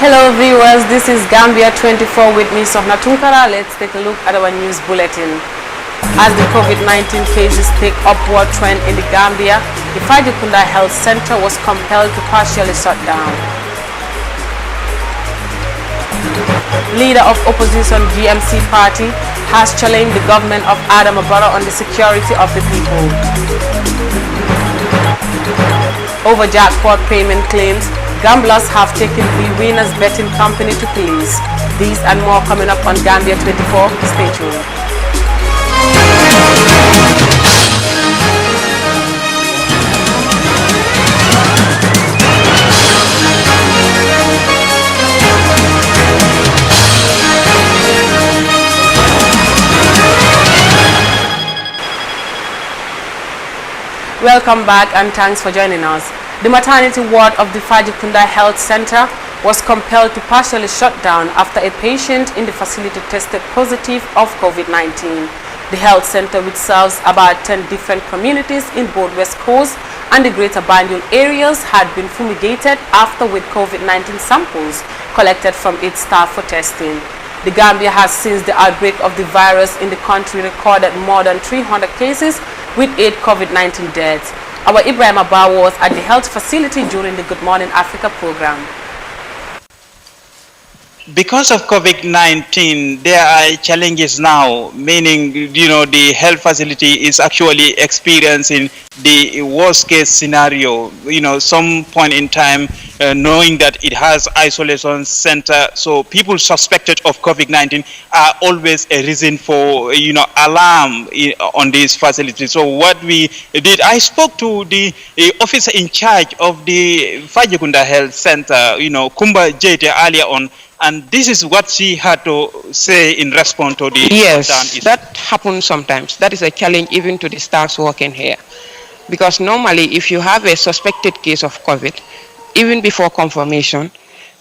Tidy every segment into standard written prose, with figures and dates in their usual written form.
Hello viewers, this is Gambia 24 with me, Sohna Tunkara. Let's take a look at our news bulletin. As the COVID-19 cases take upward trend in the Gambia, the Fajikunda Health Center was compelled to partially shut down. Leader of opposition GMC party has challenged the government of Adama Barrow on the security of the people. Over jackpot payment claims, gamblers have taken the winners betting company to police. These and more coming up on Gambia 24. Stay tuned. Welcome back and thanks for joining us. The maternity ward of the Fajikunda Health Center was compelled to partially shut down after a patient in the facility tested positive of COVID-19. The health center, which serves about 10 different communities in both West Coast and the Greater Banjul areas, had been fumigated after with COVID-19 samples collected from its staff for testing. The Gambia has, since the outbreak of the virus in the country, recorded more than 300 cases with 8 COVID-19 deaths. Our Ibrahim Abba was at the health facility during the Good Morning Africa program. Because of COVID-19, there are challenges now, meaning, the health facility is actually experiencing the worst case scenario, some point in time, knowing that it has isolation center. So people suspected of COVID-19 are always a reason for, alarm on this facility. So what we did, I spoke to the officer in charge of the Fajikunda Health Center, Kumba Jete, earlier on. And this is what she had to say in response to the Yes, that happens sometimes. That is a challenge even to the staffs working here. Because normally, if you have a suspected case of COVID, even before confirmation,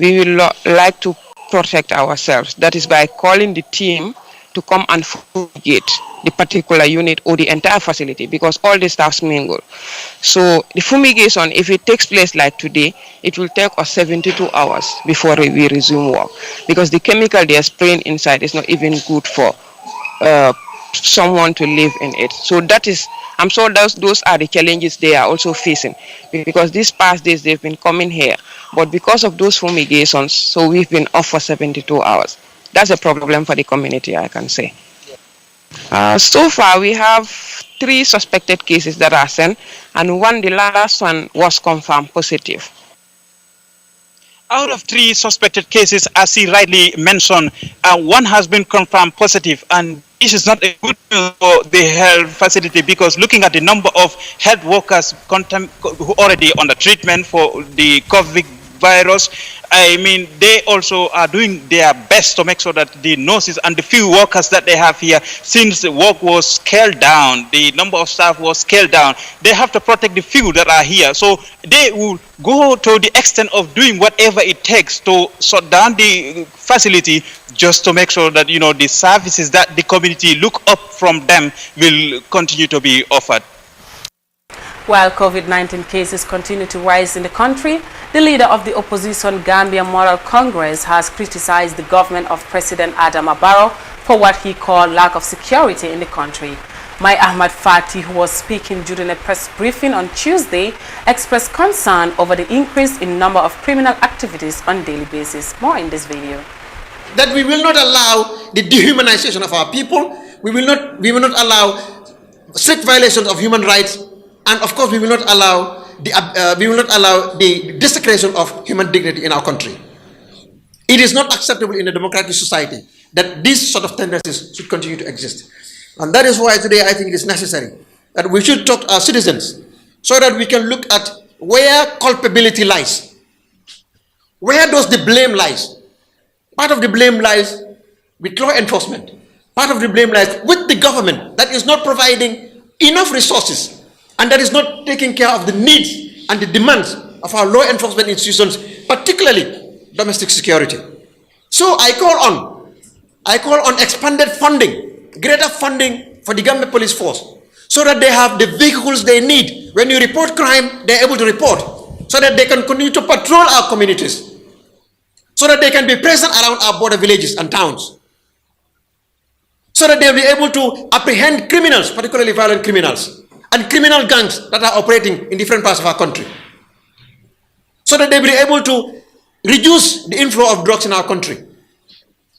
we will like to protect ourselves. That is by calling the team to come and fumigate the particular unit or the entire facility, because all the staffs mingle. So the fumigation, if it takes place like today, it will take us 72 hours before we resume work, because the chemical they are spraying inside is not even good for someone to live in it. So that is, I'm sure those are the challenges they are also facing, because these past days they've been coming here, but because of those fumigations, so we've been off for 72 hours. That's a problem for the community, I can say. So far, we have 3 suspected cases that are sent, and the last one was confirmed positive. Out of 3 suspected cases, as he rightly mentioned, 1 has been confirmed positive, and this is not a good news for the health facility, because looking at the number of health workers who already on the treatment for the COVID virus, I mean, they also are doing their best to make sure that the nurses and the few workers that they have here, since the work was scaled down, the number of staff was scaled down, they have to protect the few that are here. So they will go to the extent of doing whatever it takes to shut down the facility, just to make sure that, the services that the community look up from them will continue to be offered. While COVID-19 cases continue to rise in the country, the leader of the opposition Gambia Moral Congress has criticized the government of President Adama Barrow for what he called lack of security in the country. Mai Ahmad Fati, who was speaking during a press briefing on Tuesday, expressed concern over the increase in number of criminal activities on a daily basis. More in this video. That we will not allow the dehumanization of our people. We will not allow strict violations of human rights. And of course, we will not allow the desecration of human dignity in our country. It is not acceptable in a democratic society that these sort of tendencies should continue to exist. And that is why today I think it is necessary that we should talk to our citizens so that we can look at where culpability lies. Where does the blame lies? Part of the blame lies with law enforcement. Part of the blame lies with the government that is not providing enough resources and that is not taking care of the needs and the demands of our law enforcement institutions, particularly domestic security. So I call on expanded funding, greater funding for the Gambia Police Force, so that they have the vehicles they need. When you report crime, they're able to report, so that they can continue to patrol our communities. so that they can be present around our border villages and towns, so that they'll be able to apprehend criminals, particularly violent criminals, and criminal gangs that are operating in different parts of our country, so that they'll be able to reduce the inflow of drugs in our country,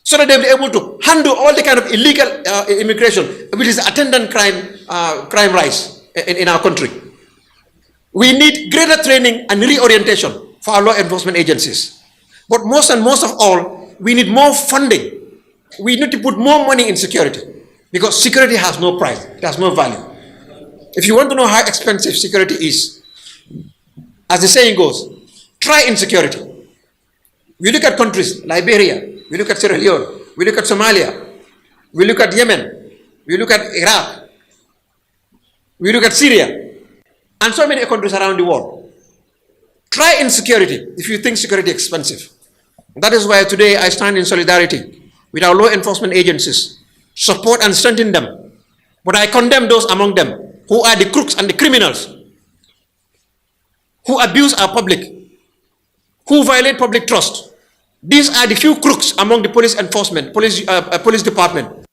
so that they'll be able to handle all the kind of illegal immigration, which is attendant crime rise in our country. We need greater training and reorientation for our law enforcement agencies. But most of all, we need more funding. We need to put more money in security, because security has no price, it has no value. If you want to know how expensive security is, as the saying goes, try insecurity. We look at countries, Liberia, we look at Sierra Leone, we look at Somalia, we look at Yemen, we look at Iraq, we look at Syria, and so many countries around the world. Try insecurity if you think security is expensive. That is why today I stand in solidarity with our law enforcement agencies, support and strengthen them. But I condemn those among them who are the crooks and the criminals, who abuse our public, who violate public trust. These are the few crooks among the police enforcement, police department.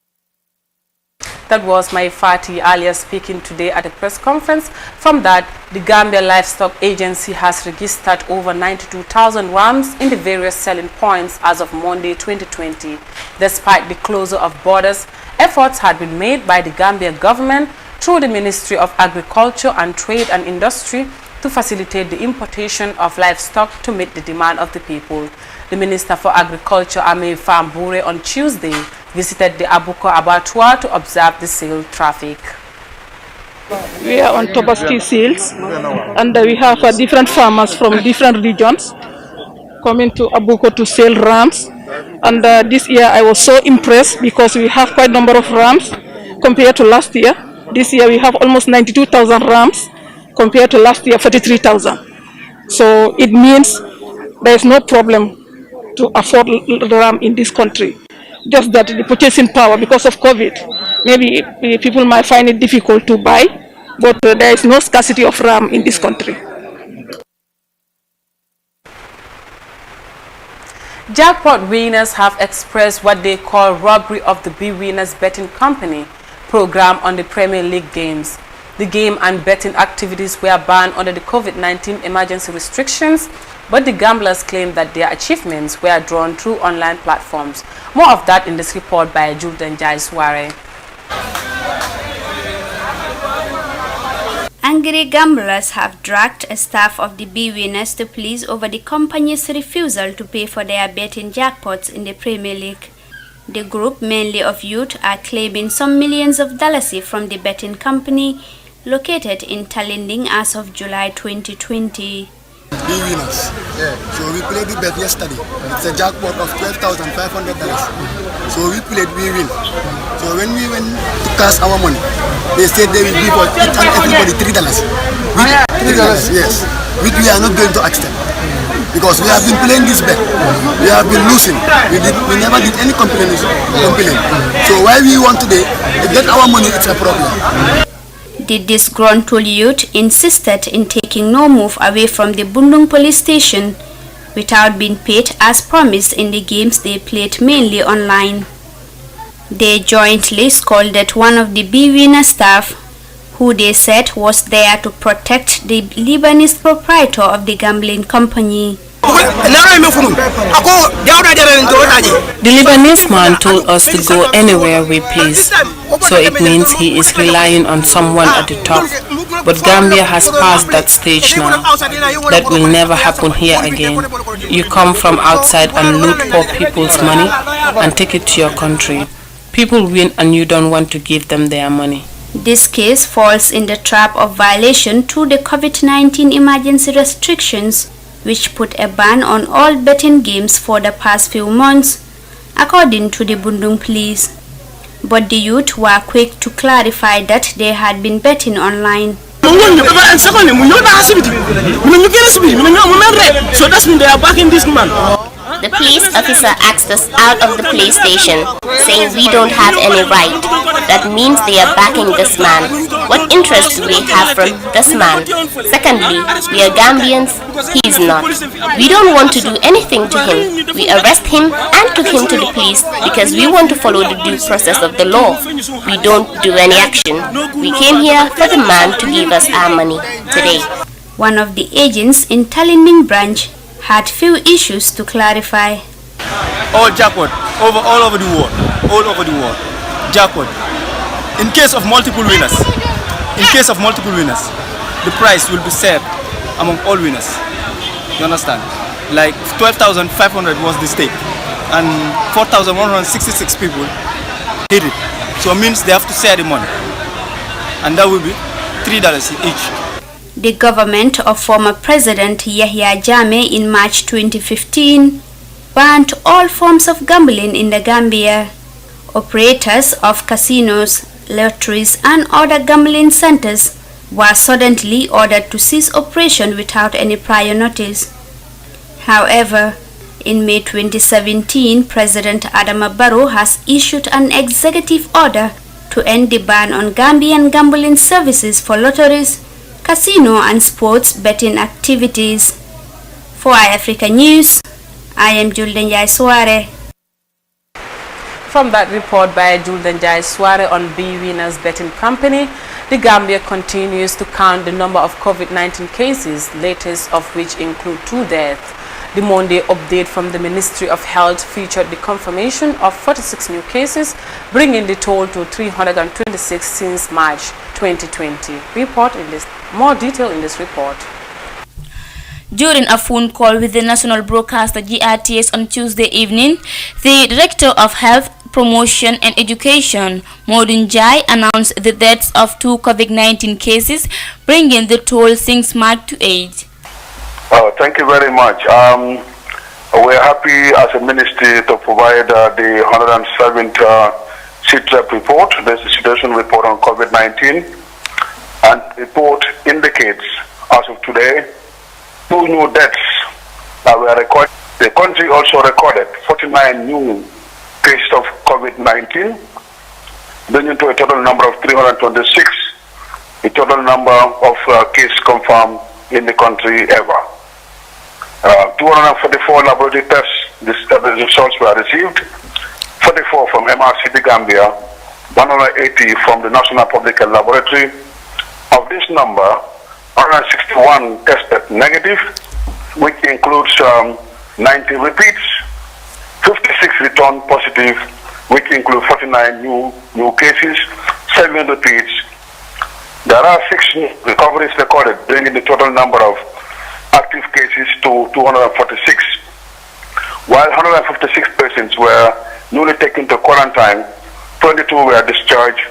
That was my Fati earlier speaking today at a press conference. From that, the Gambia Livestock Agency has registered over 92,000 rams in the various selling points as of Monday 2020. Despite the closure of borders, efforts had been made by the Gambia government through the Ministry of Agriculture and Trade and Industry to facilitate the importation of livestock to meet the demand of the people. The Minister for Agriculture, Ame Fambure, on Tuesday visited the Abuko abattoir to observe the sale traffic. We are on Tobaski sales, and we have different farmers from different regions coming to Abuko to sell rams. And this year I was so impressed because we have quite a number of rams compared to last year. This year we have almost 92,000 rams compared to last year 43,000. So it means there is no problem to afford ram in this country. Just that the purchasing power, because of COVID, maybe people might find it difficult to buy, but there is no scarcity of ram in this country. Jackpot winners have expressed what they call robbery of the Big Winners Betting Company program on the Premier League games. The game and betting activities were banned under the COVID-19 emergency restrictions, but the gamblers claim that their achievements were drawn through online platforms. More of that in this report by Julden Jaisware. Angry gamblers have dragged a staff of the B Winners to police over the company's refusal to pay for their betting jackpots in the Premier League. The group, mainly of youth, are claiming some millions of dollars from the betting company located in Talinding as of July 2020. B Winners. Yeah. So we played the bet yesterday. It's a jackpot of $12,500. So we played, we win. So when we went to cash our money, they said they will give for each and everybody $3. $3, yes. Which we are not going to accept. Because we have been playing this bet. We have been losing. We never did any complaint. So why we want today to get our money, it's a problem. The disgruntled youth insisted in taking no move away from the Bundung police station without being paid as promised in the games they played mainly online. They jointly scolded one of the B Winner staff, who they said was there to protect the Lebanese proprietor of the gambling company. The Lebanese man told us to go anywhere we please, so it means he is relying on someone at the top. But Gambia has passed that stage now. That will never happen here again. You come from outside and loot poor people's money and take it to your country. People win and you don't want to give them their money. This case falls in the trap of violation to the COVID-19 emergency restrictions, which put a ban on all betting games for the past few months, according to the Bundung police. But the youth were quick to clarify that they had been betting online. So that's mean they are backing this man. The police officer asked us out of the police station, saying we don't have any right. That means they are backing this man. What interest do they have from this man? Secondly, we are Gambians, he is not. We don't want to do anything to him. We arrest him and took him to the police because we want to follow the due process of the law. We don't do any action. We came here for the man to give us our money today. One of the agents in Talinming branch had few issues to clarify. All jackpot, all over the world, jackpot. In case of multiple winners, the prize will be shared among all winners. You understand? Like 12,500 was the stake, and 4,166 people hit it. So it means they have to share the money, and that will be $3 each. The government of former President Yahya Jammeh in March 2015 banned all forms of gambling in the Gambia. Operators of casinos, lotteries and other gambling centers were suddenly ordered to cease operation without any prior notice. However, in May 2017, President Adama Barrow has issued an executive order to end the ban on Gambian gambling services for lotteries, casino and sports betting activities. For iAfrica News, I am Julden Jai Suare. From that report by Julden Jai Suare on B Winners Betting Company, the Gambia continues to count the number of COVID-19 cases, latest of which include 2 deaths. The Monday update from the Ministry of Health featured the confirmation of 46 new cases, bringing the total to 326 since March 2020. More detail in this report. During a phone call with the national broadcaster GRTS on Tuesday evening, the Director of Health, Promotion and Education, Modun Jai, announced the deaths of 2 COVID-19 cases, bringing the total since March to 8. Thank you very much. We're happy as a ministry to provide the 107th CTREP report. There's a situation report on COVID-19, and the report indicates, as of today, 2 new deaths were recorded. The country also recorded 49 new cases of COVID-19, bringing to a total number of 326, the total number of cases confirmed in the country ever. 244 laboratory tests, the results were received, 44 from MRCD Gambia, 180 from the National Public Health Laboratory. Of this number, 161 tested negative, which includes 90 repeats, 56 returned positive, which include 49 new cases, 7 repeats. There are 6 recoveries recorded, bringing the total number of active cases to 246. While 156 patients were newly taken to quarantine, 22 were discharged,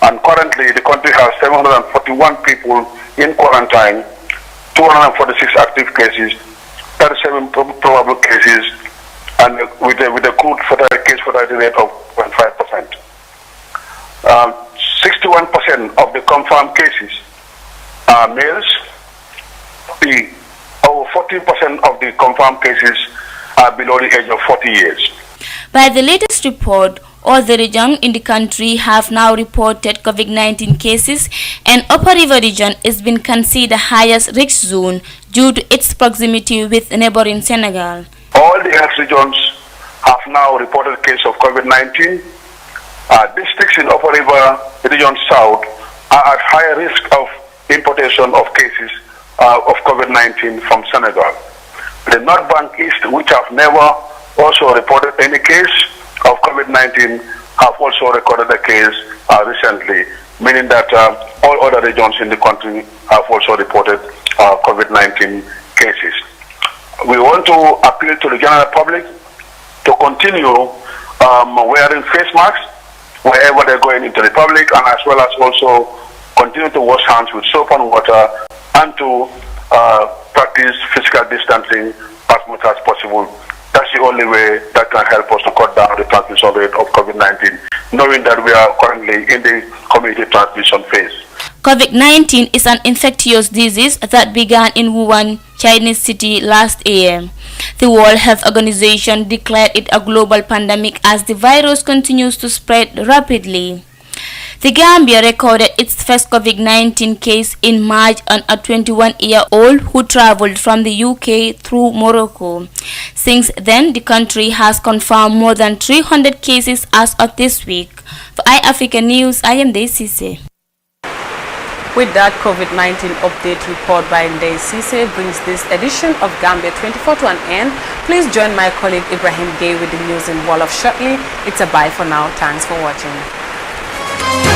and currently the country has 741 people in quarantine, 246 active cases, 37 probable cases, and with a crude case fatality rate of 0.5%. 61% of the confirmed cases are males. Over 14% of the confirmed cases are below the age of 40 years. By the latest report, all the regions in the country have now reported COVID-19 cases, and Upper River region is being considered the highest risk zone due to its proximity with neighboring Senegal. All the health regions have now reported cases of COVID-19. Districts in Upper River region South are at higher risk of importation of cases of COVID-19 from Senegal. The North Bank East, which have never also reported any case of COVID-19, have also recorded a case recently, meaning that all other regions in the country have also reported COVID-19 cases. We want to appeal to the general public to continue wearing face masks wherever they're going into the public, and as well as also continue to wash hands with soap and water, and to practice physical distancing as much as possible. That's the only way that can help us to cut down the transmission rate of COVID-19, knowing that we are currently in the community transmission phase. COVID-19 is an infectious disease that began in Wuhan, Chinese city last year. The World Health Organization declared it a global pandemic as the virus continues to spread rapidly. The Gambia recorded its first COVID-19 case in March on a 21-year-old who traveled from the UK through Morocco. Since then, the country has confirmed more than 300 cases as of this week. For iAfrica News, I am Desise. With that COVID-19 update report by Ndeye Cisse brings this edition of Gambia 24 to an end. Please join my colleague Ibrahim Gay with the news in Wolof shortly. It's a bye for now. Thanks for watching.